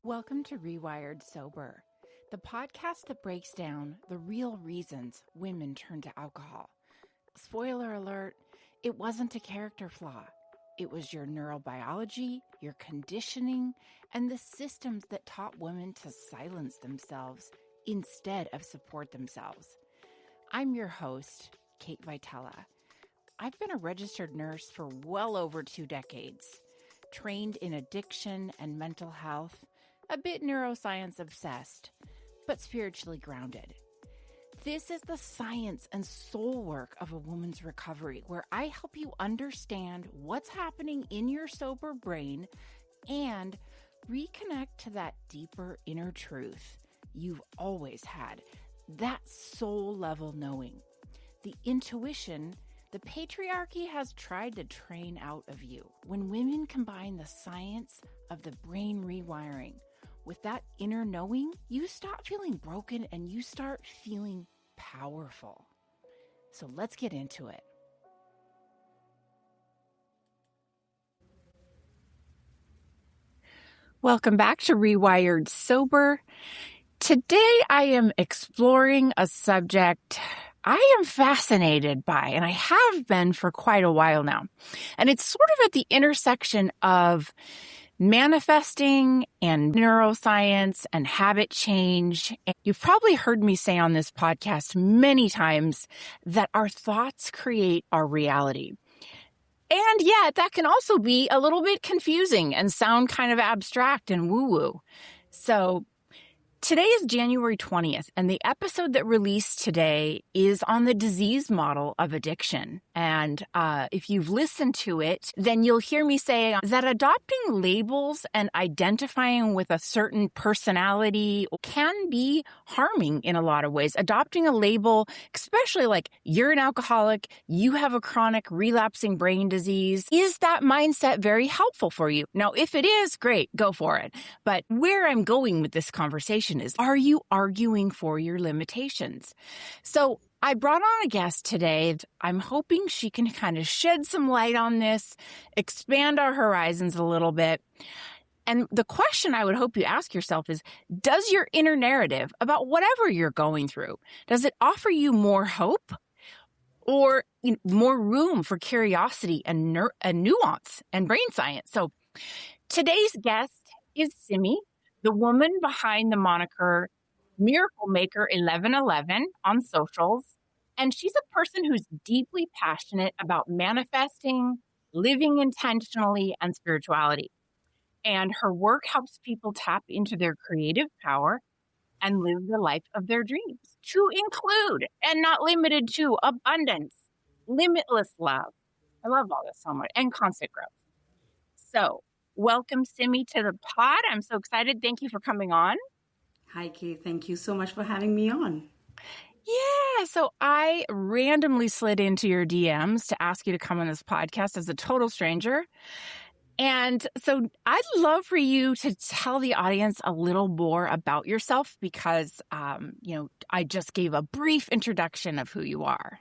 Welcome to Rewired Sober, the podcast that breaks down the real reasons women turn to alcohol. Spoiler alert, it wasn't a character flaw. It was your neurobiology, your conditioning, and the systems that taught women to silence themselves instead of support themselves. I'm your host, Kate Vitella. I've been a registered nurse for well over 2 decades, trained in addiction and mental health, a bit neuroscience obsessed, but spiritually grounded. This is the science and soul work of a woman's recovery, where I help you understand what's happening in your sober brain and reconnect to that deeper inner truth you've always had, that soul level knowing, the intuition the patriarchy has tried to train out of you. When women combine the science of the brain rewiring with that inner knowing, you stop feeling broken and you start feeling powerful. So let's get into it. Welcome back to Rewired Sober. Today I am exploring a subject I am fascinated by, and I have been for quite a while now. And it's sort of at the intersection of manifesting and neuroscience and habit change. And you've probably heard me say on this podcast many times that our thoughts create our reality. And yet that can also be a little bit confusing and sound kind of abstract and woo-woo. So today is January 20th, and the episode that released today is on the disease model of addiction. And if you've listened to it, then you'll hear me say that adopting labels and identifying with a certain personality can be harming in a lot of ways. Adopting a label, especially like you're an alcoholic, you have a chronic relapsing brain disease, is that mindset very helpful for you? Now, if it is, great, go for it. But where I'm going with this conversation is, are you arguing for your limitations? So I brought on a guest today. I'm hoping she can kind of shed some light on this, expand our horizons a little bit. And the question I would hope you ask yourself is, does your inner narrative about whatever you're going through, does it offer you more hope or more room for curiosity and nuance and brain science? So today's guest is Simmy, the woman behind the moniker Miracle Maker 1111 on socials. And she's a person who's deeply passionate about manifesting, living intentionally, and spirituality. And her work helps people tap into their creative power and live the life of their dreams, to include and not limited to abundance, limitless love. I love all this so much, and constant growth. So welcome, Simmy, to the pod. I'm so excited. Thank you for coming on. Hi, Kate. Thank you so much for having me on. Yeah, so I randomly slid into your DMs to ask you to come on this podcast as a total stranger. And so I'd love for you to tell the audience a little more about yourself because, I just gave a brief introduction of who you are.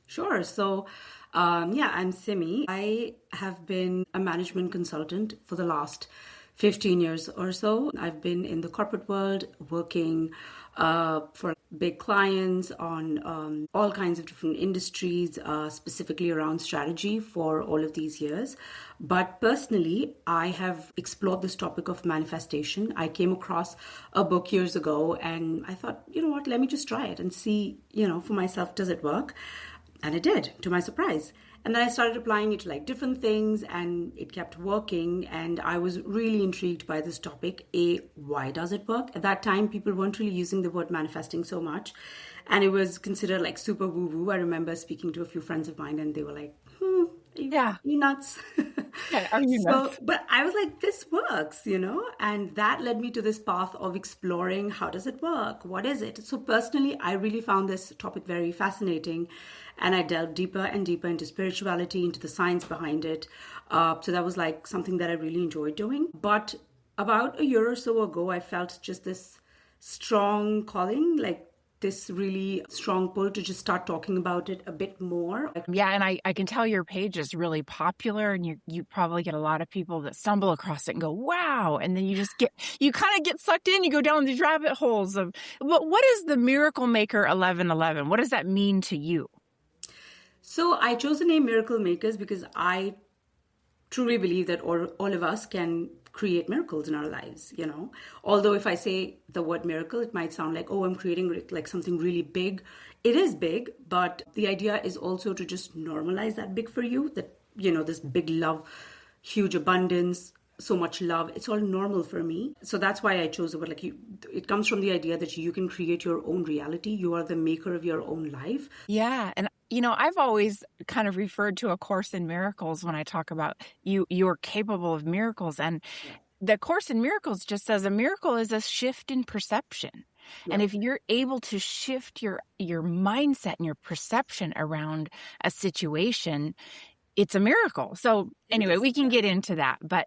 Sure. So, I'm Simmy. I have been a management consultant for the last 15 years or so. I've been in the corporate world working for big clients on all kinds of different industries, specifically around strategy for all of these years. But personally, I have explored this topic of manifestation. I came across a book years ago and I thought, you know what, let me just try it and see, for myself, does it work? And it did, to my surprise. And then I started applying it to like different things and it kept working. And I was really intrigued by this topic. Why does it work? At that time, people weren't really using the word manifesting so much. And it was considered like super woo-woo. I remember speaking to a few friends of mine and they were like, you nuts. Yeah, are you nuts? But I was like, this works, and that led me to this path of exploring how does it work? What is it? So personally, I really found this topic very fascinating and I delved deeper and deeper into spirituality, into the science behind it. So that was like something that I really enjoyed doing. But about a year or so ago, I felt just this strong calling, like this really strong pull to just start talking about it a bit more. Yeah, and I can tell your page is really popular, and you probably get a lot of people that stumble across it and go, wow, and then you kind of get sucked in, you go down these rabbit holes of, what is the Miracle Maker 1111? What does that mean to you? So I chose the name Miracle Makers because I truly believe that all of us can create miracles in our lives, Although if I say the word miracle, it might sound like, oh, I'm creating like something really big. It is big, but the idea is also to just normalize that big for you, that, this big love, huge abundance, so much love. It's all normal for me. So that's why I chose the word. It comes from the idea that you can create your own reality. You are the maker of your own life. Yeah. And I've always kind of referred to A Course in Miracles when I talk about you're capable of miracles. And the Course in Miracles just says a miracle is a shift in perception. Yeah. And if you're able to shift your mindset and your perception around a situation, it's a miracle. So anyway, we can get into that. But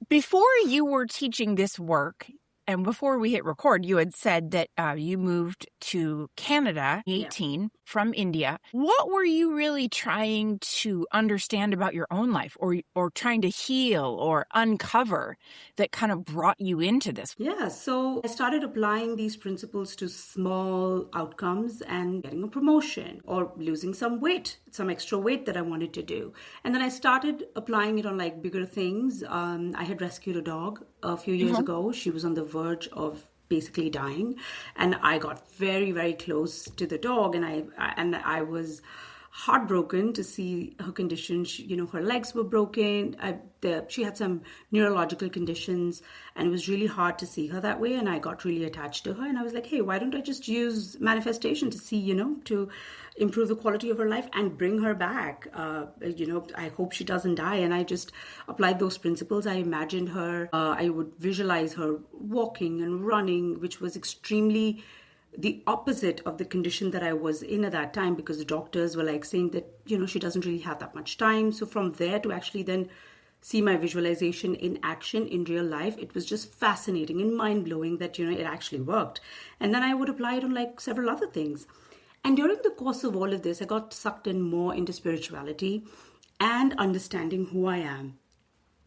before you were teaching this work, and before we hit record, you had said that you moved to Canada, 18, from India. What were you really trying to understand about your own life, or trying to heal or uncover, that kind of brought you into this? Yeah, so I started applying these principles to small outcomes and getting a promotion or losing some weight, some extra weight that I wanted to do. And then I started applying it on like bigger things. I had rescued a dog a few years ago. She was on the verge of basically dying, and I got very, very close to the dog, and I was heartbroken to see her condition. Her legs were broken. She had some neurological conditions, and it was really hard to see her that way. And I got really attached to her, and I was like, hey, why don't I just use manifestation to see, to improve the quality of her life and bring her back. I hope she doesn't die. And I just applied those principles. I imagined her, I would visualize her walking and running, which was extremely the opposite of the condition that I was in at that time, because the doctors were like saying that, she doesn't really have that much time. So from there to actually then see my visualization in action in real life, it was just fascinating and mind-blowing that, it actually worked. And then I would apply it on like several other things. And during the course of all of this, I got sucked in more into spirituality and understanding who I am.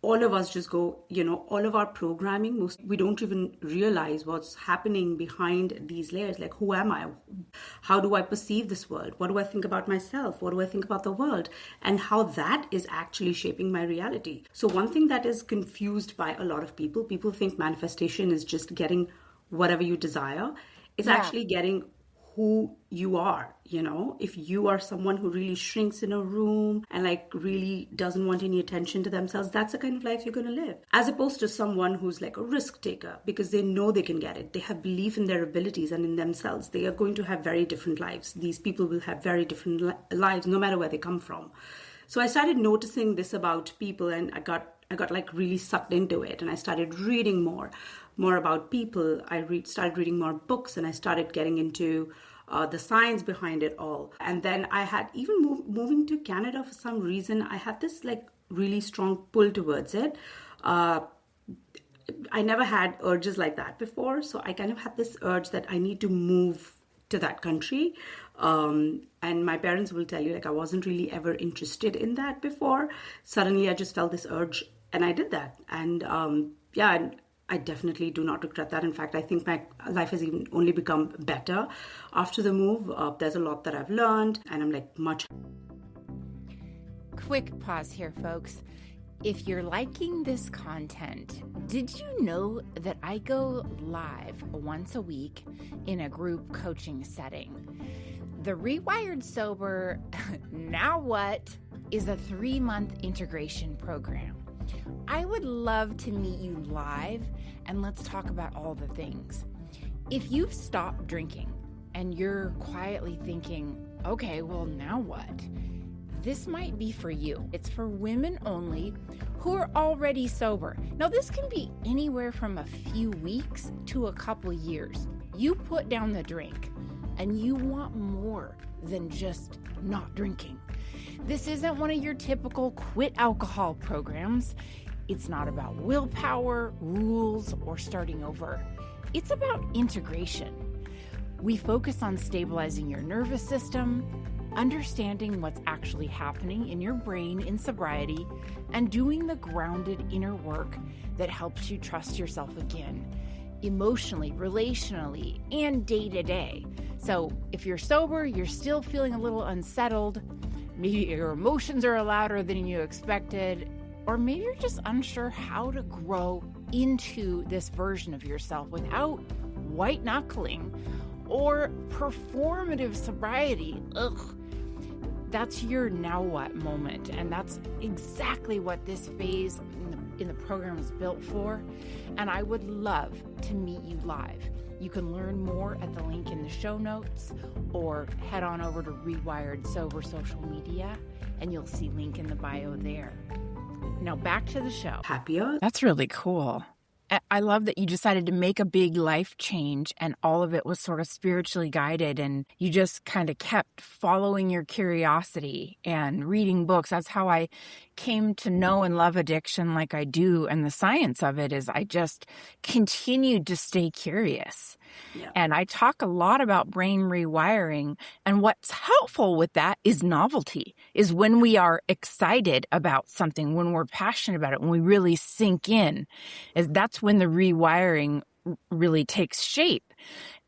All of us just go, all of our programming, we don't even realize what's happening behind these layers. Like, who am I? How do I perceive this world? What do I think about myself? What do I think about the world? And how that is actually shaping my reality. So one thing that is confused by a lot of people think manifestation is just getting whatever you desire. It's actually getting who you are. If you are someone who really shrinks in a room and like really doesn't want any attention to themselves, that's the kind of life you're going to live, as opposed to someone who's like a risk taker because they know they can get it. They have belief in their abilities and in themselves. They are going to have very different lives. These people will have very different lives no matter where they come from. So I started noticing this about people, and I got like really sucked into it, and I started reading more about people. I started reading more books, and I started getting into the science behind it all. And then I had even moving to Canada for some reason, I had this like really strong pull towards it. I never had urges like that before, so I kind of had this urge that I need to move to that country. And my parents will tell you, like, I wasn't really ever interested in that before. Suddenly I just felt this urge, and I did that. And I definitely do not regret that. In fact, I think my life has even only become better after the move. There's a lot that I've learned, and I'm like much. Quick pause here, folks. If you're liking this content, did you know that I go live once a week in a group coaching setting? The Rewired Sober Now What is a 3-month integration program. I would love to meet you live, and let's talk about all the things. If you've stopped drinking and you're quietly thinking, okay, well, now what? This might be for you. It's for women only who are already sober. Now, this can be anywhere from a few weeks to a couple years. You put down the drink and you want more than just not drinking. This isn't one of your typical quit alcohol programs. It's not about willpower, rules, or starting over. It's about integration. We focus on stabilizing your nervous system, understanding what's actually happening in your brain in sobriety, and doing the grounded inner work that helps you trust yourself again, emotionally, relationally, and day to day. So if you're sober, you're still feeling a little unsettled, maybe your emotions are louder than you expected, or maybe you're just unsure how to grow into this version of yourself without white knuckling or performative sobriety. Ugh. That's your now what moment. And that's exactly what this phase in the program is built for. And I would love to meet you live. You can learn more at the link in the show notes or head on over to Rewired Sober social media and you'll see link in the bio there. Now back to the show. Happier. That's really cool. I love that you decided to make a big life change and all of it was sort of spiritually guided and you just kind of kept following your curiosity and reading books. That's how I came to know and love addiction like I do. And the science of it is I just continued to stay curious. Yeah. And I talk a lot about brain rewiring. And what's helpful with that is novelty, is when we are excited about something, when we're passionate about it, when we really sink in, is that's when the rewiring really takes shape.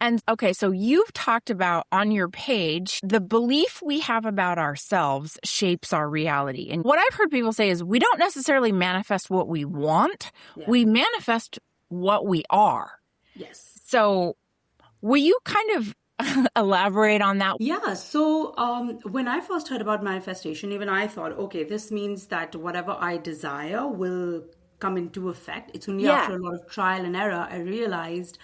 And okay, so you've talked about on your page, the belief we have about ourselves shapes our reality. And what I've heard people say is we don't necessarily manifest what we want. Yeah. We manifest what we are. Yes. So will you kind of elaborate on that? Yeah. So when I first heard about manifestation, even I thought, okay, this means that whatever I desire will come into effect. It's only after a lot of trial and error I realized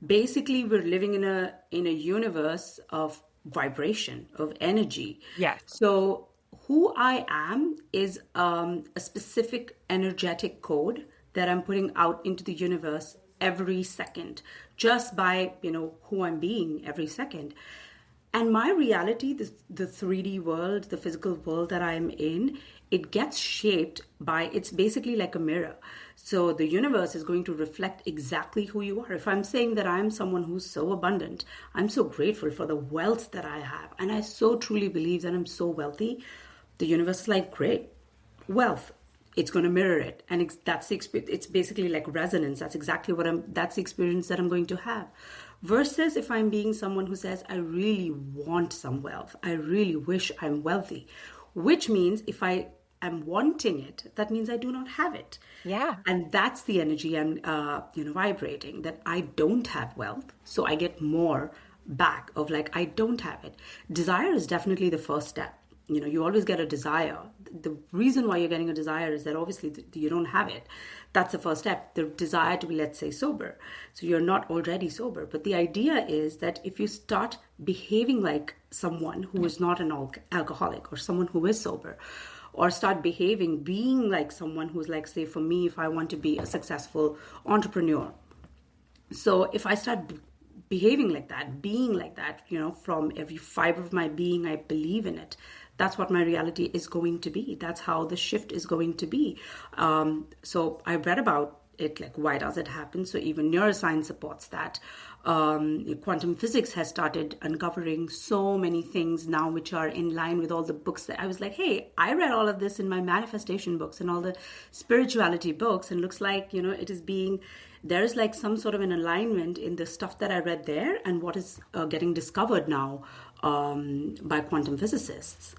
basically we're living in a universe of vibration, of energy. Yes. So who I am is a specific energetic code that I'm putting out into the universe every second, just by, who I'm being every second. And my reality, the 3D world, the physical world that I'm in, it gets shaped by, it's basically like a mirror. So the universe is going to reflect exactly who you are. If I'm saying that I'm someone who's so abundant, I'm so grateful for the wealth that I have, and I so truly believe that I'm so wealthy, the universe is like, great, wealth. It's going to mirror it. And it's basically like resonance. That's exactly that's the experience that I'm going to have. Versus if I'm being someone who says, I really want some wealth. I really wish I'm wealthy, which means if I am wanting it, that means I do not have it. Yeah. And that's the energy I'm, vibrating, that I don't have wealth. So I get more back of like, I don't have it. Desire is definitely the first step. You always get a desire. The reason why you're getting a desire is that obviously you don't have it. That's the first step, the desire to be, let's say, sober. So you're not already sober. But the idea is that if you start behaving like someone who is not an alcoholic or someone who is sober, or start being like someone who's like, say, for me, if I want to be a successful entrepreneur. So if I start behaving like that, being like that, from every fiber of my being, I believe in it. That's what my reality is going to be. That's how the shift is going to be. So I read about it, like, why does it happen? So even neuroscience supports that. Quantum physics has started uncovering so many things now which are in line with all the books that I was like, hey, I read all of this in my manifestation books and all the spirituality books, and looks like, it is there is like some sort of an alignment in the stuff that I read there and what is getting discovered now by quantum physicists.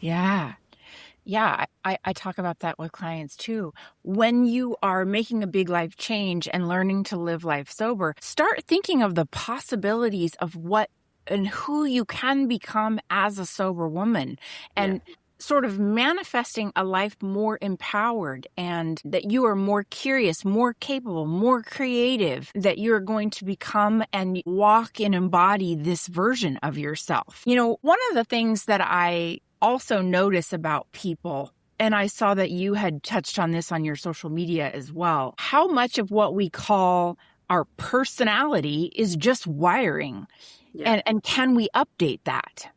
Yeah. Yeah, I talk about that with clients too. When you are making a big life change and learning to live life sober, start thinking of the possibilities of what and who you can become as a sober woman, and sort of manifesting a life more empowered, and that you are more curious, more capable, more creative, that you're going to become and walk and embody this version of yourself. One of the things that I also notice about people, and I saw that you had touched on this on your social media as well, how much of what we call our personality is just wiring. And can we update that?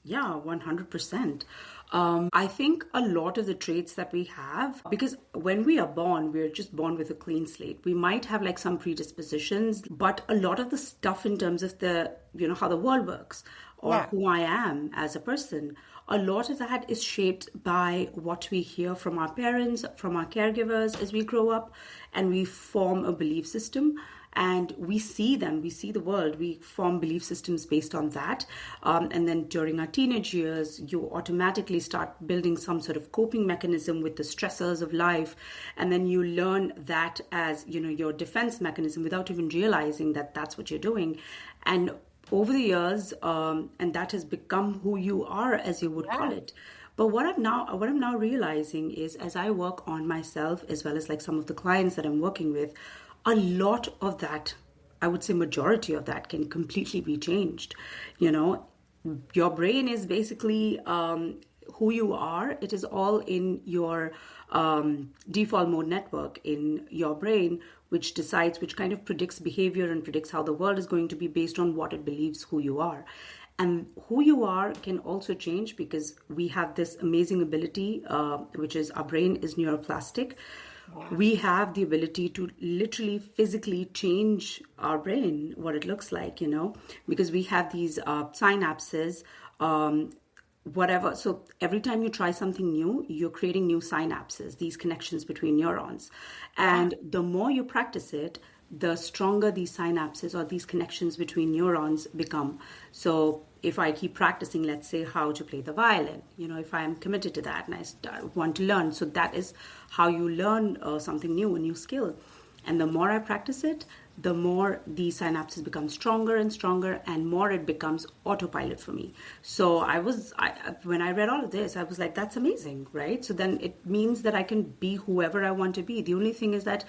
Yeah, 100%. I think a lot of the traits that we have, because when we are born, we're just born with a clean slate. We might have like some predispositions, but a lot of the stuff in terms of how the world works or Yeah. who I am as a person, a lot of that is shaped by what we hear from our parents, from our caregivers as we grow up, and we form a belief system and we see them, we see the world, we form belief systems based on that. And then during our teenage years, you automatically start building some sort of coping mechanism with the stressors of life. And then you learn that as, your defense mechanism without even realizing that that's what you're doing. And over the years, and that has become who you are, as you would call Yeah. it. But what I'm now realizing is, as I work on myself as well as like some of the clients that I'm working with, a lot of that, I would say majority of that, can completely be changed. You know, your brain is basically who you are. It is all in your default mode network in your brain, which decides, which kind of predicts behavior and predicts how the world is going to be based on what it believes who you are. And who you are can also change because we have this amazing ability, which is our brain is neuroplastic. Yeah. We have the ability to literally physically change our brain, what it looks like, because we have these synapses, whatever. So every time you try something new, you're creating new synapses, these connections between neurons. Yeah. And the more you practice it, the stronger these synapses or these connections between neurons become. So if I keep practicing, let's say, how to play the violin, if I am committed to that and want to learn, so that is how you learn something new, a new skill. And the more I practice it, the more these synapses become stronger and stronger, and more it becomes autopilot for me. So when I read all of this, I was like, that's amazing, right? So then it means that I can be whoever I want to be. The only thing is that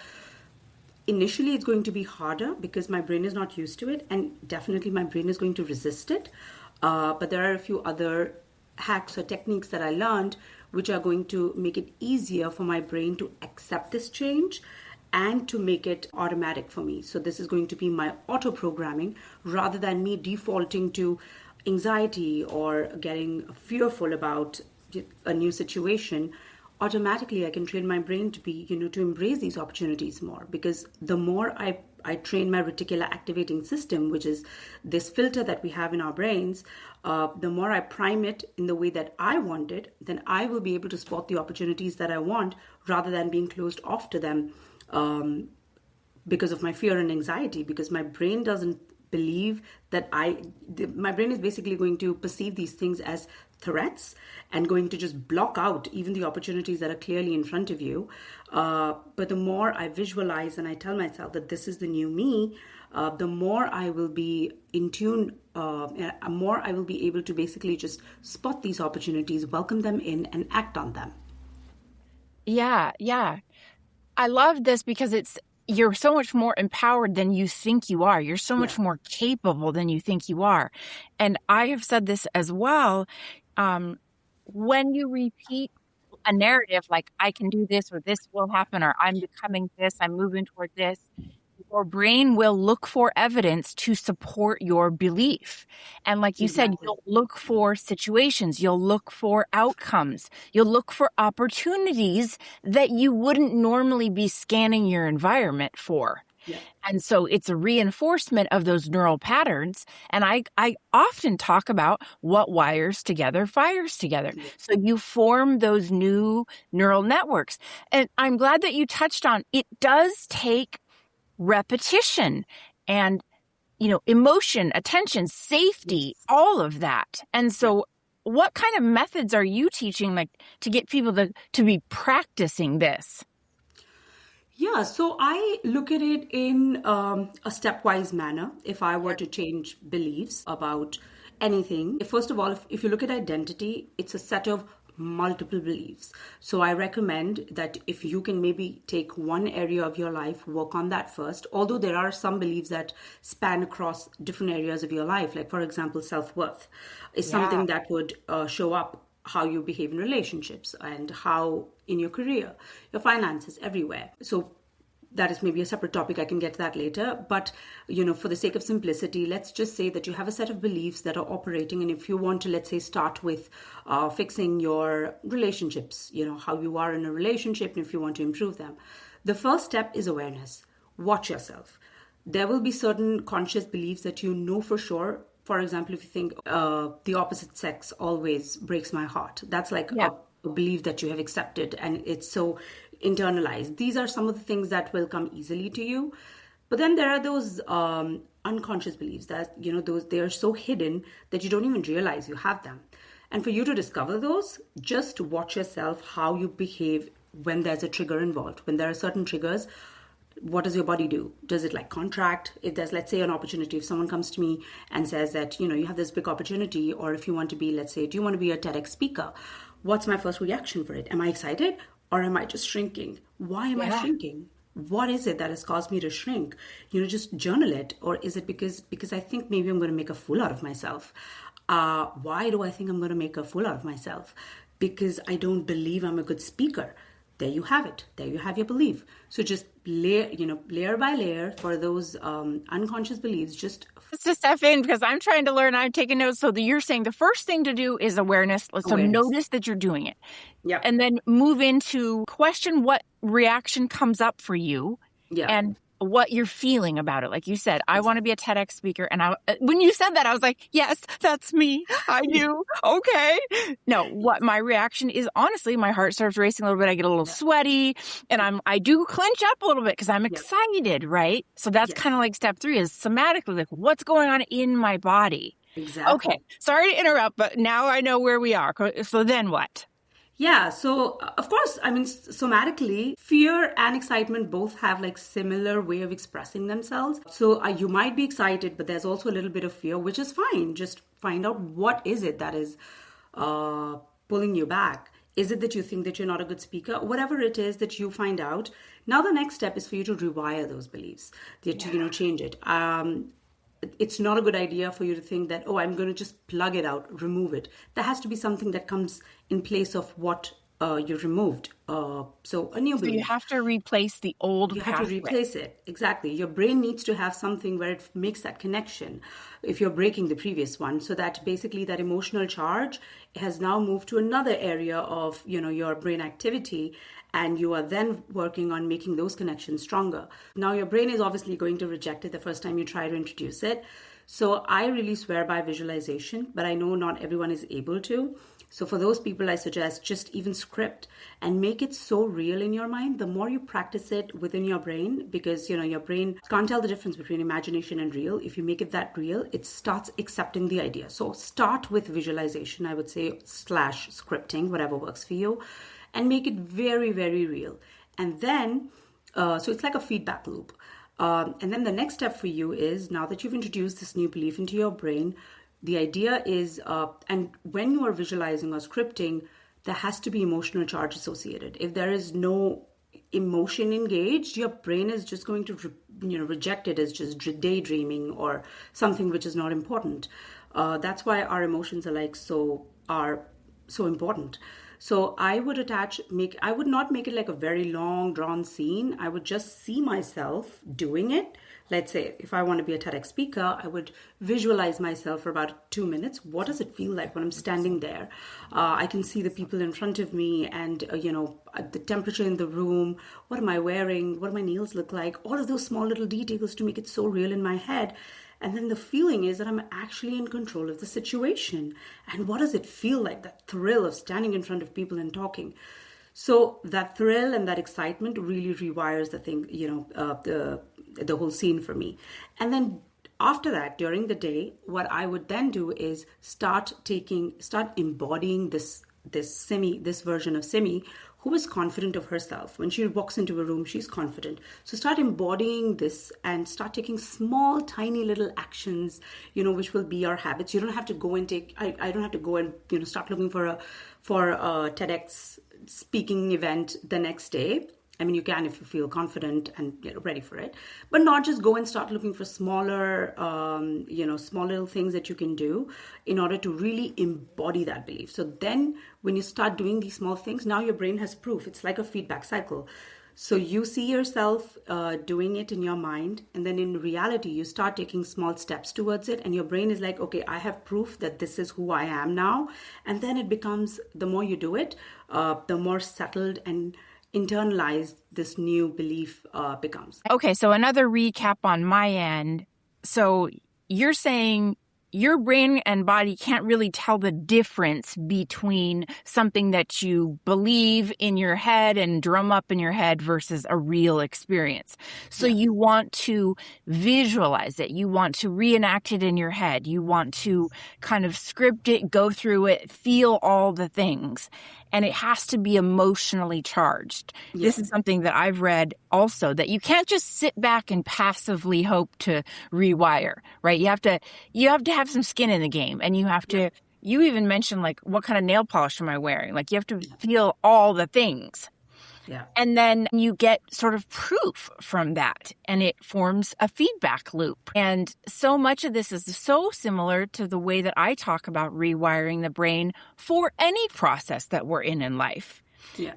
initially it's going to be harder because my brain is not used to it, and definitely my brain is going to resist it. But there are a few other hacks or techniques that I learned which are going to make it easier for my brain to accept this change and to make it automatic for me. So this is going to be my auto programming rather than me defaulting to anxiety or getting fearful about a new situation. Automatically I can train my brain to be, to embrace these opportunities more, because the more I train my reticular activating system, which is this filter that we have in our brains, the more I prime it in the way that I want it, then I will be able to spot the opportunities that I want rather than being closed off to them because of my fear and anxiety, because my brain doesn't believe that my brain is basically going to perceive these things as threats and going to just block out even the opportunities that are clearly in front of you. But the more I visualize and I tell myself that this is the new me, the more I will be in tune, more I will be able to basically just spot these opportunities, welcome them in, and act on them. Yeah. Yeah. I love this because you're so much more empowered than you think you are. You're so Yeah. much more capable than you think you are. And I have said this as well. When you repeat a narrative like, I can do this, or this will happen, or I'm becoming this, I'm moving toward this, your brain will look for evidence to support your belief. And like you said, Exactly. you'll look for situations, you'll look for outcomes, you'll look for opportunities that you wouldn't normally be scanning your environment for. Yeah. And so it's a reinforcement of those neural patterns. And I often talk about what wires together fires together. So you form those new neural networks. And I'm glad that you touched on it does take repetition and, emotion, attention, safety, all of that. And so what kind of methods are you teaching, like, to get people to be practicing this? Yeah, so I look at it in a stepwise manner. If I were to change beliefs about anything, first of all, if you look at identity, it's a set of multiple beliefs. So I recommend that if you can maybe take one area of your life, work on that first. Although there are some beliefs that span across different areas of your life, like, for example, self-worth is Yeah. something that would show up how you behave in relationships and how in your career, your finances, everywhere. So that is maybe a separate topic. I can get to that later. But, for the sake of simplicity, let's just say that you have a set of beliefs that are operating. And if you want to, let's say, start with fixing your relationships, how you are in a relationship, and if you want to improve them, the first step is awareness. Watch yourself. There will be certain conscious beliefs that you know for sure. For example, if you think the opposite sex always breaks my heart, that's like a belief that you have accepted and it's so internalized. These are some of the things that will come easily to you. But then there are those unconscious beliefs that, they are so hidden that you don't even realize you have them. And for you to discover those, just watch yourself how you behave when there's a trigger involved. When there are certain triggers, what does your body do? Does it like contract? If there's, let's say, an opportunity, if someone comes to me and says that, you have this big opportunity, or if you want to be, let's say, do you want to be a TEDx speaker? What's my first reaction for it? Am I excited or am I just shrinking? Why am I shrinking? What is it that has caused me to shrink? Just journal it. Or is it because I think maybe I'm going to make a fool out of myself? Why do I think I'm going to make a fool out of myself? Because I don't believe I'm a good speaker. There you have it. There you have your belief. So just layer by layer for those unconscious beliefs. Just step in because I'm trying to learn. I'm taking notes. So that you're saying the first thing to do is awareness. So notice that you're doing it. Yeah. And then move into question what reaction comes up for you. Yeah. And what you're feeling about it. Like you said, I want to be a TEDx speaker. And when you said that, I was like, yes, that's me. I do. Okay. No, what my reaction is, honestly, my heart starts racing a little bit. I get a little sweaty and I do clench up a little bit because I'm excited, right? So that's kind of like step 3 is somatically, like what's going on in my body. Exactly. Okay. Sorry to interrupt, but now I know where we are. So then what? Yeah, so of course, somatically, fear and excitement both have like similar way of expressing themselves. So you might be excited, but there's also a little bit of fear, which is fine. Just find out what is it that is pulling you back. Is it that you think that you're not a good speaker? Whatever it is that you find out. Now the next step is for you to rewire those beliefs, to change it. It's not a good idea for you to think that, I'm going to just plug it out, remove it. There has to be something that comes in place of what you removed. So a new belief. So you have to replace the old You pathway. have to replace it. Exactly. Your brain needs to have something where it makes that connection if you're breaking the previous one. So that basically that emotional charge has now moved to another area of, your brain activity. And you are then working on making those connections stronger. Now, your brain is obviously going to reject it the first time you try to introduce it. So I really swear by visualization, but I know not everyone is able to. So for those people, I suggest just even script and make it so real in your mind. The more you practice it within your brain, because, your brain can't tell the difference between imagination and real. If you make it that real, it starts accepting the idea. So start with visualization, I would say, / scripting, whatever works for you. And make it very, very real. And then, so it's like a feedback loop. And then the next step for you is, now that you've introduced this new belief into your brain, the idea is, and when you are visualizing or scripting, there has to be emotional charge associated. If there is no emotion engaged, your brain is just going to, reject it as just daydreaming or something which is not important. That's why our emotions are so important. So I would I would not make it like a very long drawn scene. I would just see myself doing it. Let's say if I want to be a TEDx speaker, I would visualize myself for about 2 minutes. What does it feel like when I'm standing there? I can see the people in front of me and, the temperature in the room. What am I wearing? What do my nails look like? All of those small little details to make it so real in my head. And then the feeling is that I'm actually in control of the situation. And what does it feel like, that thrill of standing in front of people and talking? So that thrill and that excitement really rewires the thing, the whole scene for me. And then after that, during the day, what I would then do is start embodying this version of Simmy, who is confident of herself. When she walks into a room, she's confident. So start embodying this and start taking small, tiny little actions, which will be our habits. You don't have to go and I don't have to go and, start looking for a TEDx speaking event the next day. I mean, you can if you feel confident and ready for it, but not just go and start looking for smaller, small little things that you can do in order to really embody that belief. So then when you start doing these small things, now your brain has proof. It's like a feedback cycle. So you see yourself doing it in your mind, and then in reality, you start taking small steps towards it, and your brain is like, okay, I have proof that this is who I am now. And then it becomes, the more you do it, the more settled and internalized this new belief becomes. Okay, so another recap on my end. So you're saying your brain and body can't really tell the difference between something that you believe in your head and drum up in your head versus a real experience. So you want to visualize it. You want to reenact it in your head. You want to kind of script it, go through it, feel all the things. And it has to be emotionally charged. This is something that I've read also, that you can't just sit back and passively hope to rewire, right? You have to have some skin in the game, and you have to, you even mentioned like, what kind of nail polish am I wearing? Like you have to feel all the things. Yeah. And then you get sort of proof from that, and it forms a feedback loop. And so much of this is so similar to the way that I talk about rewiring the brain for any process that we're in life. Yeah.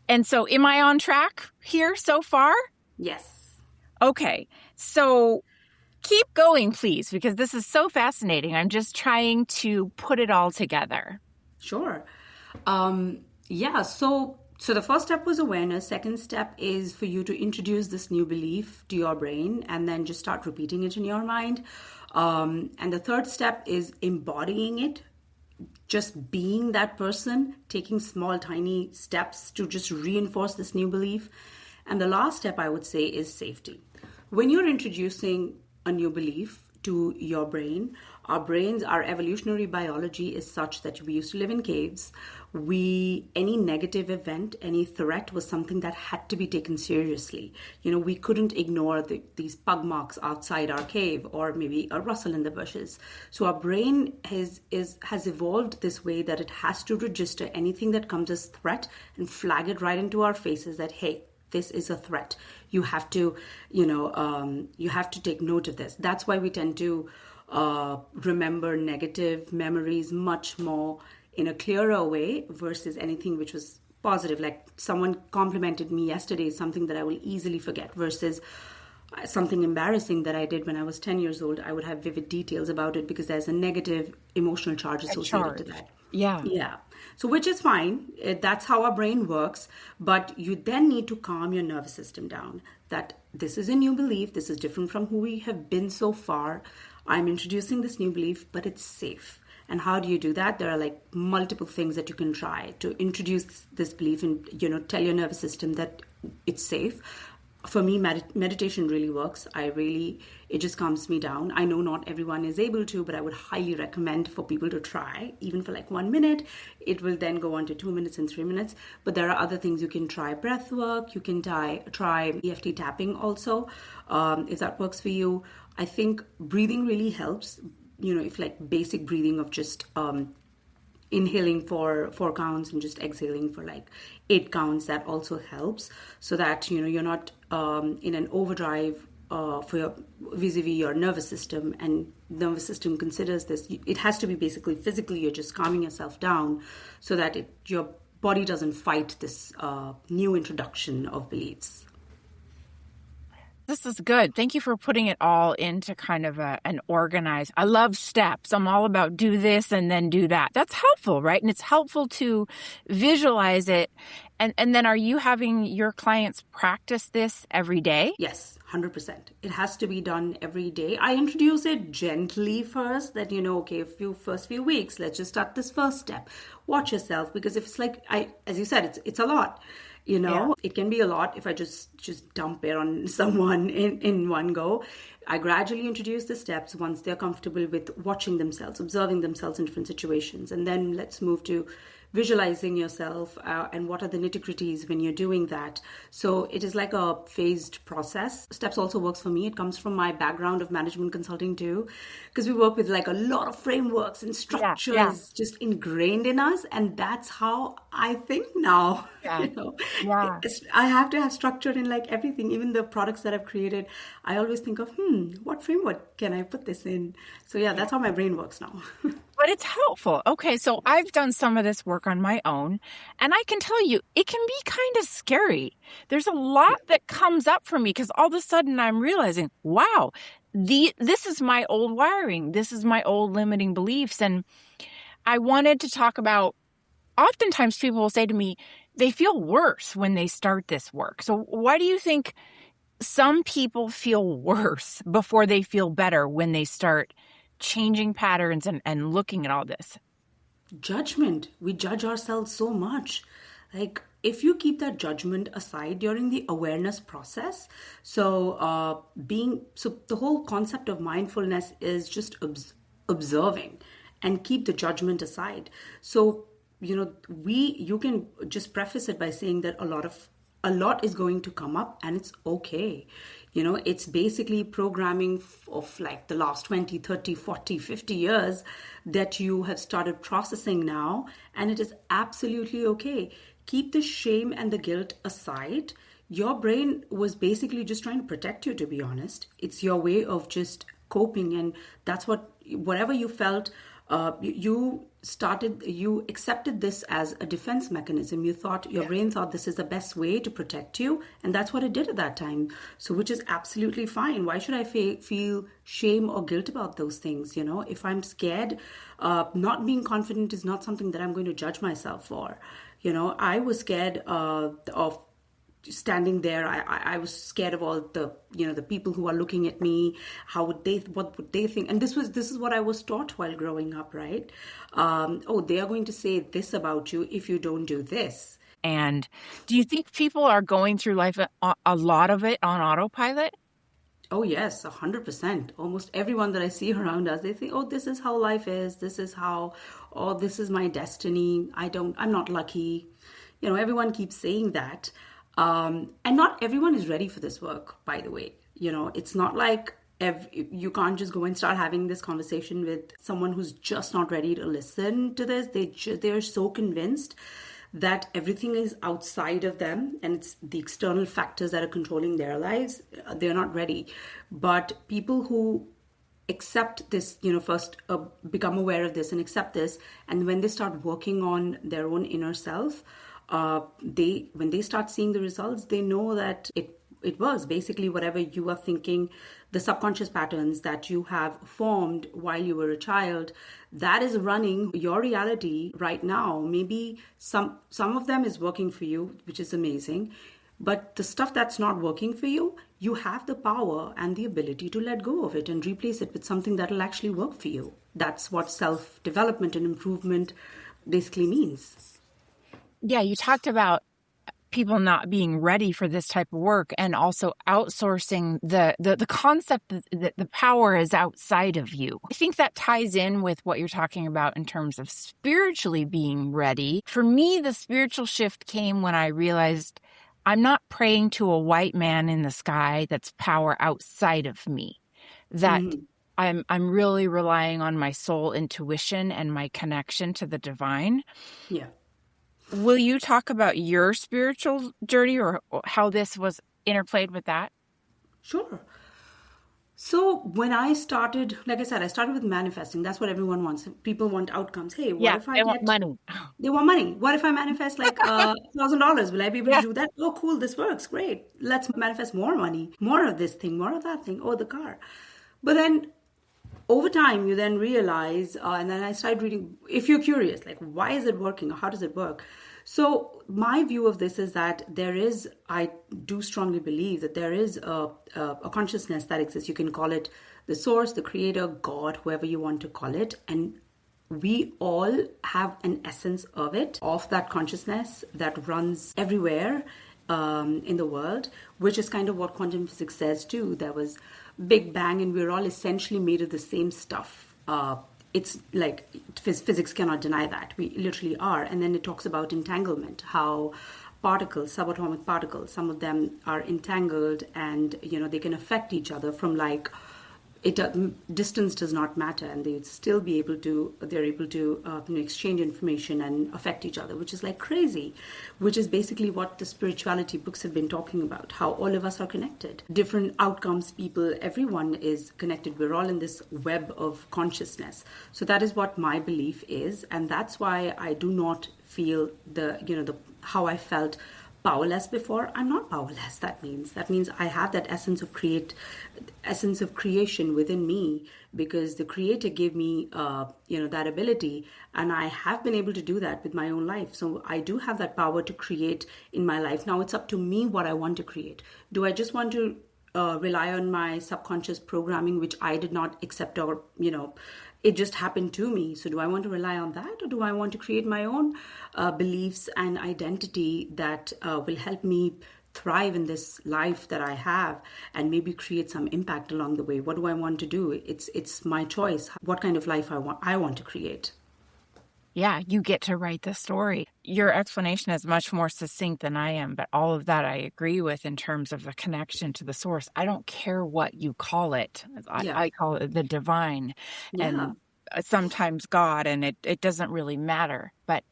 And so am I on track here so far? Yes. Okay. So keep going, please, because this is so fascinating. I'm just trying to put it all together. Sure. So the first step was awareness. Second step is for you to introduce this new belief to your brain and then just start repeating it in your mind. And the third step is embodying it, just being that person, taking small, tiny steps to just reinforce this new belief. And the last step, I would say, is safety. When you're introducing a new belief to your brain, our evolutionary biology is such that we used to live in caves. Any negative event, any threat was something that had to be taken seriously. We couldn't ignore these pug marks outside our cave, or maybe a rustle in the bushes. So our brain has evolved this way that it has to register anything that comes as threat and flag it right into our faces that, hey, this is a threat. You have to, you have to take note of this. That's why we tend to remember negative memories much more in a clearer way versus anything which was positive. Like someone complimented me yesterday is something that I will easily forget, versus something embarrassing that I did when I was 10 years old. I would have vivid details about it because there's a negative emotional charge associated to that. Yeah. So which is fine. That's how our brain works. But you then need to calm your nervous system down. That this is a new belief. This is different from who we have been so far. I'm introducing this new belief, but it's safe. And how do you do that? There are like multiple things that you can try to introduce this belief and, tell your nervous system that it's safe. For me, meditation really works. It just calms me down. I know not everyone is able to, but I would highly recommend for people to try, even for like 1 minute. It will then go on to 2 minutes and 3 minutes. But there are other things you can try. Breath work, you can try EFT tapping also, if that works for you. I think breathing really helps. If like basic breathing of just inhaling for 4 counts and just exhaling for like 8 counts, that also helps, so that you're not in an overdrive for vis-a-vis your nervous system. And nervous system considers this, it has to be basically physically, you're just calming yourself down so that your body doesn't fight this new introduction of beliefs. This is good. Thank you for putting it all into kind of an organized. I love steps. I'm all about do this and then do that. That's helpful, right? And it's helpful to visualize it. And then are you having your clients practice this every day? Yes, 100%. It has to be done every day. I introduce it gently first, that, okay, first few weeks, let's just start this first step. Watch yourself, because if it's like, as you said, it's a lot. It can be a lot if I just dump it on someone in one go. I gradually introduce the steps once they're comfortable with watching themselves, observing themselves in different situations. And then let's move to visualizing yourself and what are the nitty-gritties when you're doing that. So it is like a phased process. Steps also works for me. It comes from my background of management consulting too, because we work with like a lot of frameworks and structures just ingrained in us. And that's how I think now. I have to have structure in like everything, even the products that I've created. I always think of, what framework can I put this in? So yeah, that's how my brain works now. But it's helpful. Okay, so I've done some of this work on my own, and I can tell you, it can be kind of scary. There's a lot that comes up for me because all of a sudden I'm realizing, wow, this is my old wiring. This is my old limiting beliefs. And I wanted to talk about, oftentimes people will say to me, they feel worse when they start this work. So why do you think some people feel worse before they feel better when they start changing patterns and looking at all this? Judgment. We judge ourselves so much. Like, if you keep that judgment aside during the awareness process, so the whole concept of mindfulness is just observing and keep the judgment aside. So, you can just preface it by saying that a lot is going to come up, and it's okay. It's basically programming of like the last 20, 30, 40, 50 years that you have started processing now, and it is absolutely okay. Keep the shame and the guilt aside. Your brain was basically just trying to protect you, to be honest. It's your way of just coping, and that's whatever you felt, you accepted this as a defense mechanism. Your brain thought this is the best way to protect you, and that's what it did at that time. So, which is absolutely fine. Why should I feel shame or guilt about those things? If I'm scared, not being confident is not something that I'm going to judge myself for. I was scared of standing there. I was scared of all the the people who are looking at me. What would they think? And this is what I was taught while growing up, right? They are going to say this about you if you don't do this. And do you think people are going through life a lot of it on autopilot? Oh yes, 100%. Almost everyone that I see around us, they think, this is how life is. This is my destiny. I'm not lucky. Everyone keeps saying that. And not everyone is ready for this work, by the way. It's not like you can't just go and start having this conversation with someone who's just not ready to listen to this. They're so convinced that everything is outside of them and it's the external factors that are controlling their lives. They're not ready. But people who accept this, first become aware of this and accept this, and when they start working on their own inner self, when they start seeing the results, they know that it was basically whatever you are thinking, the subconscious patterns that you have formed while you were a child, that is running your reality right now. Maybe some of them is working for you, which is amazing. But the stuff that's not working for you, you have the power and the ability to let go of it and replace it with something that will actually work for you. That's what self-development and improvement basically means. Yeah, you talked about people not being ready for this type of work and also outsourcing the concept that the power is outside of you. I think that ties in with what you're talking about in terms of spiritually being ready. For me, the spiritual shift came when I realized I'm not praying to a white man in the sky that's power outside of me. That I'm really relying on my soul intuition and my connection to the divine. Yeah. Will you talk about your spiritual journey or how this was interplayed with that? Sure. So when I started, like I said, I started with manifesting. That's what everyone wants. People want outcomes. Hey, what if they want money? They want money. What if I manifest like $1,000? Will I be able to do that? Oh, cool. This works. Great. Let's manifest more money, more of this thing, more of that thing. Oh, the car. But then over time, you then realize, and then I started reading, if you're curious, like, why is it working? Or how does it work? So my view of this is that I do strongly believe that there is a consciousness that exists. You can call it the source, the creator, God, whoever you want to call it. And we all have an essence of that consciousness that runs everywhere in the world, which is kind of what quantum physics says too. There was Big Bang and we're all essentially made of the same stuff. It's like physics cannot deny that. We literally are. And then it talks about entanglement, how particles, subatomic particles, some of them are entangled and, they can affect each other from like distance does not matter, and they're able to exchange information and affect each other, which is like crazy, which is basically what the spirituality books have been talking about, how all of us are connected, different outcomes, people, everyone is connected. We're all in this web of consciousness. So that is what my belief is, and that's why I do not feel the how I felt powerless before. I'm not powerless. That means I have that essence of creation within me, because the creator gave me that ability, and I have been able to do that with my own life. So I do have that power to create in my life. Now it's up to me what I want to create. Do I just want to rely on my subconscious programming, which I did not accept, or it just happened to me? So do I want to rely on that, or do I want to create my own beliefs and identity that will help me thrive in this life that I have, and maybe create some impact along the way? What do I want to do? It's my choice. What kind of life I want to create. Yeah, you get to write the story. Your explanation is much more succinct than I am, but all of that I agree with in terms of the connection to the source. I don't care what you call it. I call it the divine, and sometimes God, and it doesn't really matter. But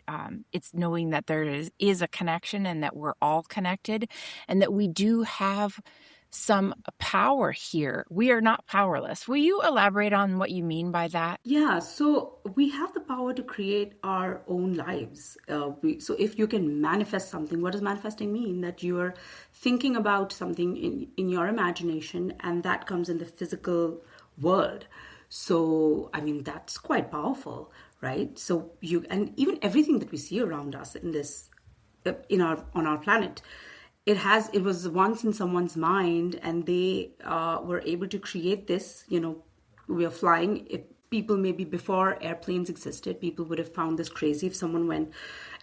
it's knowing that there is a connection, and that we're all connected, and that we do have some power here. We are not powerless. Will you elaborate on what you mean by that? Yeah, so we have the power to create our own lives. So if you can manifest something, what does manifesting mean? That you're thinking about something in your imagination, and that comes in the physical world. So, I mean, that's quite powerful, right? So and even everything that we see around us on our planet, it was once in someone's mind, and they were able to create this. We are flying. People, maybe before airplanes existed, people would have found this crazy if someone went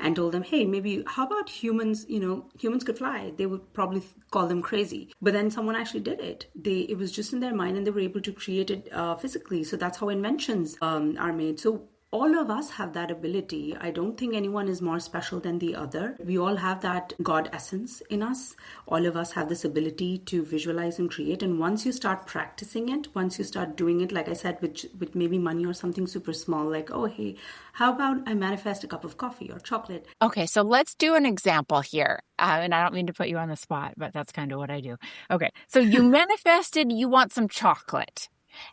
and told them, hey, maybe how about humans, humans could fly. They would probably call them crazy. But then someone actually did it. It was just in their mind, and they were able to create it physically. So that's how inventions are made. So all of us have that ability. I don't think anyone is more special than the other. We all have that God essence in us. All of us have this ability to visualize and create. And once you start practicing it, once you start doing it, like I said, with maybe money or something super small, like, oh, hey, how about I manifest a cup of coffee or chocolate? Okay, so let's do an example here. And I don't mean to put you on the spot, but that's kind of what I do. Okay, so you manifested, you want some chocolate.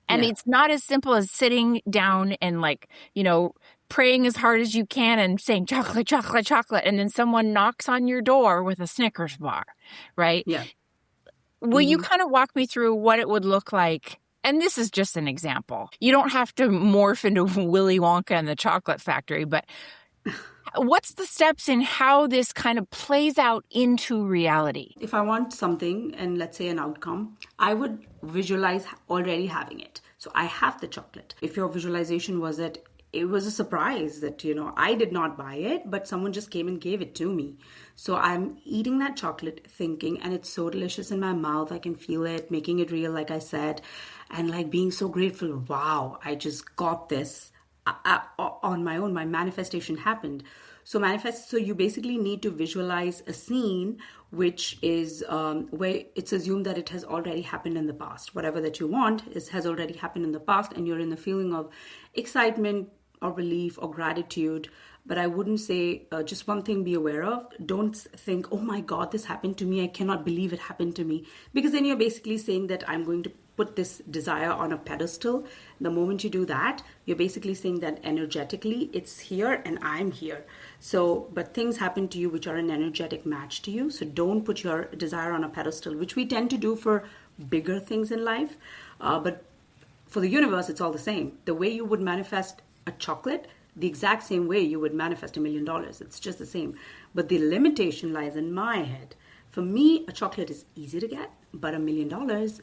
And it's not as simple as sitting down and praying as hard as you can and saying chocolate, chocolate, chocolate. And then someone knocks on your door with a Snickers bar, right? Yeah. Will you kind of walk me through what it would look like? And this is just an example. You don't have to morph into Willy Wonka and the Chocolate Factory, but what's the steps in how this kind of plays out into reality? If I want something, and let's say an outcome, I would visualize already having it. So I have the chocolate. If your visualization was that it was a surprise that, I did not buy it, but someone just came and gave it to me. So I'm eating that chocolate thinking, and it's so delicious in my mouth. I can feel it, making it real, like I said, and being so grateful. Wow, I just got this on my own. My manifestation happened. So you basically need to visualize a scene which is where it's assumed that it has already happened in the past. Whatever that you want has already happened in the past, and you're in the feeling of excitement or relief or gratitude. But I wouldn't say, just one thing be aware of. Don't think, oh my God, this happened to me. I cannot believe it happened to me. Because then you're basically saying that I'm going to put this desire on a pedestal. The moment you do that, you're basically saying that energetically it's here and I'm here. So, but things happen to you which are an energetic match to you. So don't put your desire on a pedestal, which we tend to do for bigger things in life. But for the universe, it's all the same. The way you would manifest a chocolate, the exact same way you would manifest $1 million. It's just the same. But the limitation lies in my head. For me, a chocolate is easy to get, but $1 million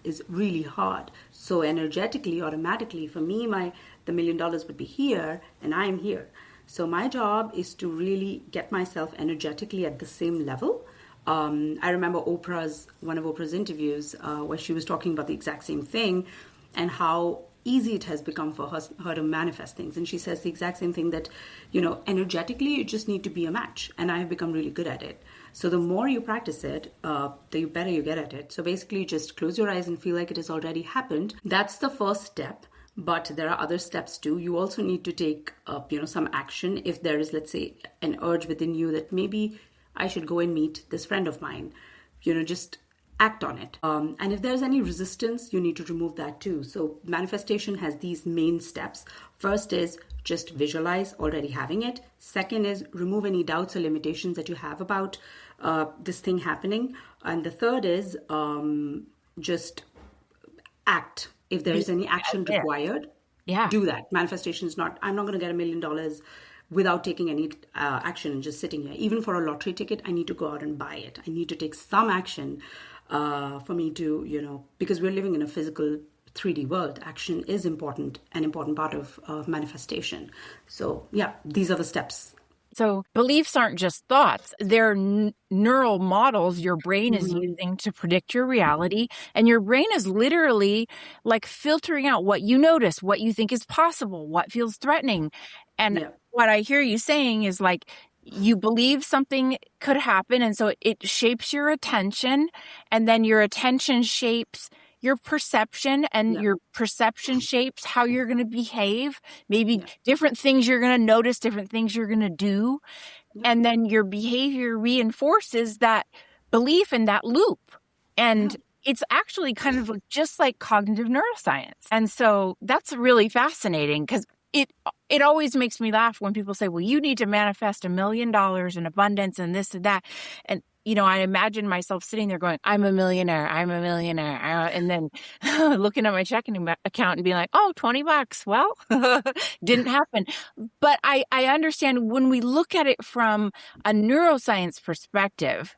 is really hard. So energetically, automatically, for me, the $1 million would be here, and I'm here. So my job is to really get myself energetically at the same level. I remember one of Oprah's interviews where she was talking about the exact same thing, and how easy it has become for her to manifest things. And she says the exact same thing, that, energetically, you just need to be a match. And I have become really good at it. So the more you practice it, the better you get at it. So basically, just close your eyes and feel like it has already happened. That's the first step. But there are other steps too. You also need to take, some action. If there is, let's say, an urge within you that maybe I should go and meet this friend of mine, just act on it. And if there's any resistance, you need to remove that too. So manifestation has these main steps. First is just visualize already having it. Second is remove any doubts or limitations that you have about this thing happening. And the third is just act. If there is any action required, do that. Manifestation is not, I'm not going to get $1 million without taking any action and just sitting here. Even for a lottery ticket, I need to go out and buy it. I need to take some action for me to, because we're living in a physical 3D world. Action is an important part of manifestation. So yeah, these are the steps. So beliefs aren't just thoughts. They're neural models your brain is using to predict your reality. And your brain is literally like filtering out what you notice, what you think is possible, what feels threatening. And what I hear you saying is like, you believe something could happen. And so it shapes your attention. And then your attention shapes your perception, and your perception shapes how you're going to behave. Maybe different things you're going to notice, different things you're going to do. And then your behavior reinforces that belief in that loop. And it's actually kind of just like cognitive neuroscience. And so that's really fascinating, because it always makes me laugh when people say, well, you need to manifest $1 million in abundance and this and that. And I imagine myself sitting there going, I'm a millionaire. And then looking at my checking account and being like, oh, $20. Well, didn't happen. But I understand when we look at it from a neuroscience perspective,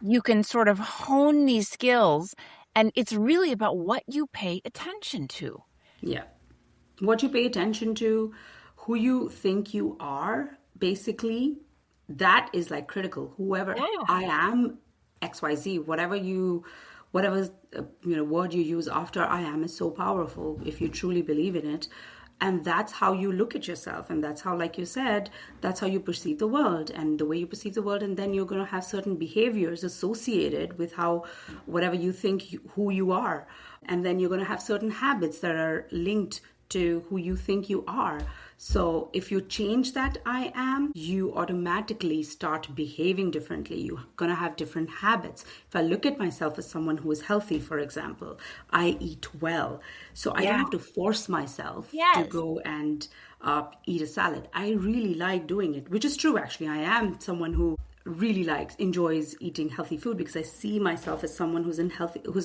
you can sort of hone these skills, and it's really about what you pay attention to. Yeah. What you pay attention to, who you think you are, basically, that is like critical. Whoever I am, XYZ, whatever word you use after I am is so powerful if you truly believe in it. And that's how you look at yourself. And that's how, like you said, that's how you perceive the world, and the way you perceive the world. And then you're going to have certain behaviors associated with whatever you think who you are. And then you're going to have certain habits that are linked to who you think you are. So if you change that I am, you automatically start behaving differently. You're going to have different habits. If I look at myself as someone who is healthy, for example, I eat well. So I don't have to force myself to go and eat a salad. I really like doing it, which is true, actually. I am someone who really enjoys eating healthy food, because I see myself as someone who's a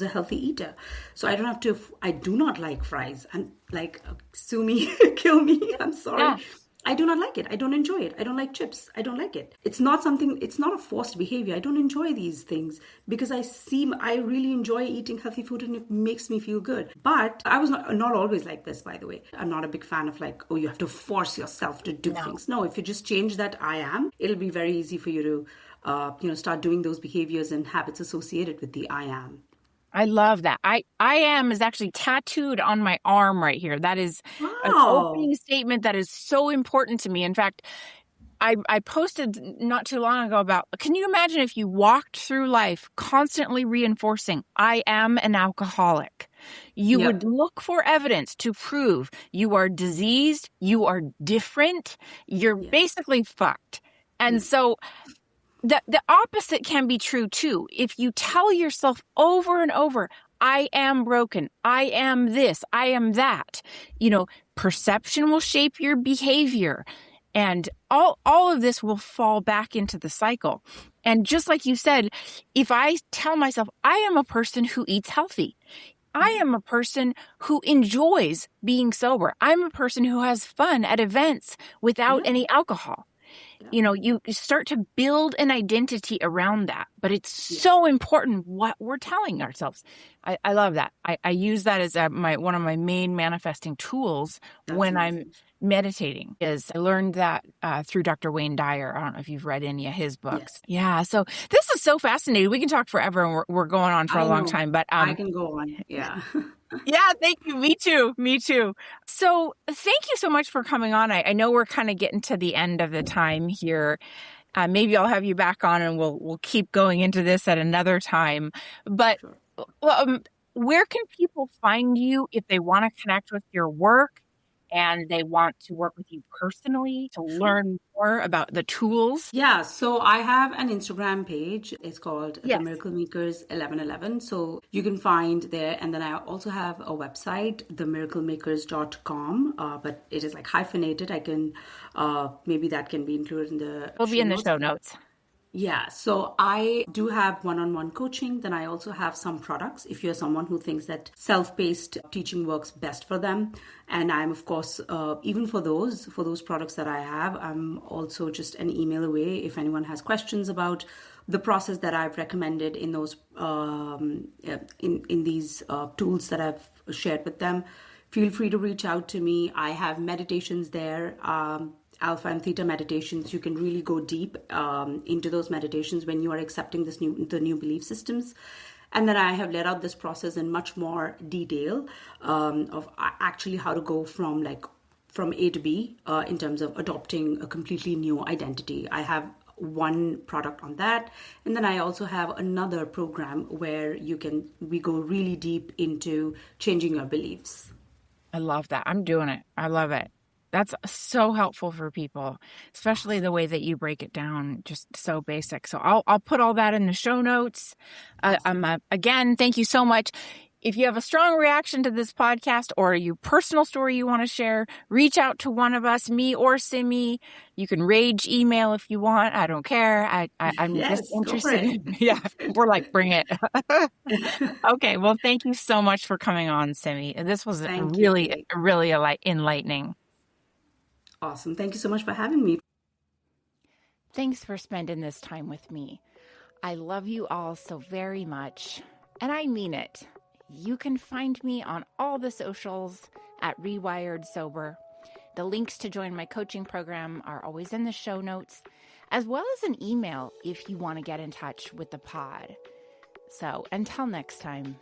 healthy eater. So I do not like fries. And like, sue me, kill me, I'm sorry. Yeah. I do not like it. I don't enjoy it. I don't like chips. I don't like it. It's not a forced behavior. I don't enjoy these things because I really enjoy eating healthy food, and it makes me feel good. But I was not always like this, by the way. I'm not a big fan of like, oh, you have to force yourself to do things. No, if you just change that I am, it'll be very easy for you to start doing those behaviors and habits associated with the I am. I love that. I am is actually tattooed on my arm right here. That is an opening statement that is so important to me. In fact, I posted not too long ago about, can you imagine if you walked through life constantly reinforcing, I am an alcoholic? You would look for evidence to prove you are diseased, you are different, you're basically fucked. And so the opposite can be true too. If you tell yourself over and over, I am broken, I am this, I am that, perception will shape your behavior. And all of this will fall back into the cycle. And just like you said, if I tell myself, I am a person who eats healthy, I am a person who enjoys being sober, I'm a person who has fun at events without any alcohol. you start to build an identity around that. But it's so important what we're telling ourselves. I love that. I use that as one of my main manifesting tools when I'm meditating. Is I learned that through Dr. Wayne Dyer. I don't know if you've read any of his books. Yes. Yeah. So this is so fascinating. We can talk forever, and we're going on for a long time. But I can go on. Yeah. yeah, thank you. Me too. Me too. So thank you so much for coming on. I know we're kind of getting to the end of the time here. Maybe I'll have you back on and we'll keep going into this at another time. But where can people find you if they want to connect with your work and they want to work with you personally to learn more about the tools? Yeah, so I have an Instagram page. It's called The Miracle Makers 1111. So you can find there. And then I also have a website, themiraclemakers.com, but it is like hyphenated. I can, maybe that can be included in the It'll be in the show notes. Yeah, so I do have one-on-one coaching. Then I also have some products if you're someone who thinks that self-paced teaching works best for them. And I'm, of course, even for those products that I have, I'm also just an email away if anyone has questions about the process that I've recommended in those in these tools that I've shared with them. Feel free to reach out to me. I have meditations there. Alpha and theta meditations. You can really go deep into those meditations when you are accepting the new belief systems. And then I have laid out this process in much more detail of actually how to go from A to B in terms of adopting a completely new identity. I have one product on that, and then I also have another program where we go really deep into changing your beliefs. I love that. I'm doing it. I love it. That's so helpful for people, especially the way that you break it down, just so basic. So I'll put all that in the show notes. Again, thank you so much. If you have a strong reaction to this podcast or a personal story you want to share, reach out to one of us, me or Simmy. You can rage email if you want. I don't care. I'm just interested. Yeah, we're like, bring it. Okay. Well, thank you so much for coming on, Simmy. This was really enlightening. Awesome. Thank you so much for having me. Thanks for spending this time with me. I love you all so very much, and I mean it. You can find me on all the socials at Rewired Sober. The links to join my coaching program are always in the show notes, as well as an email if you want to get in touch with the pod. So until next time.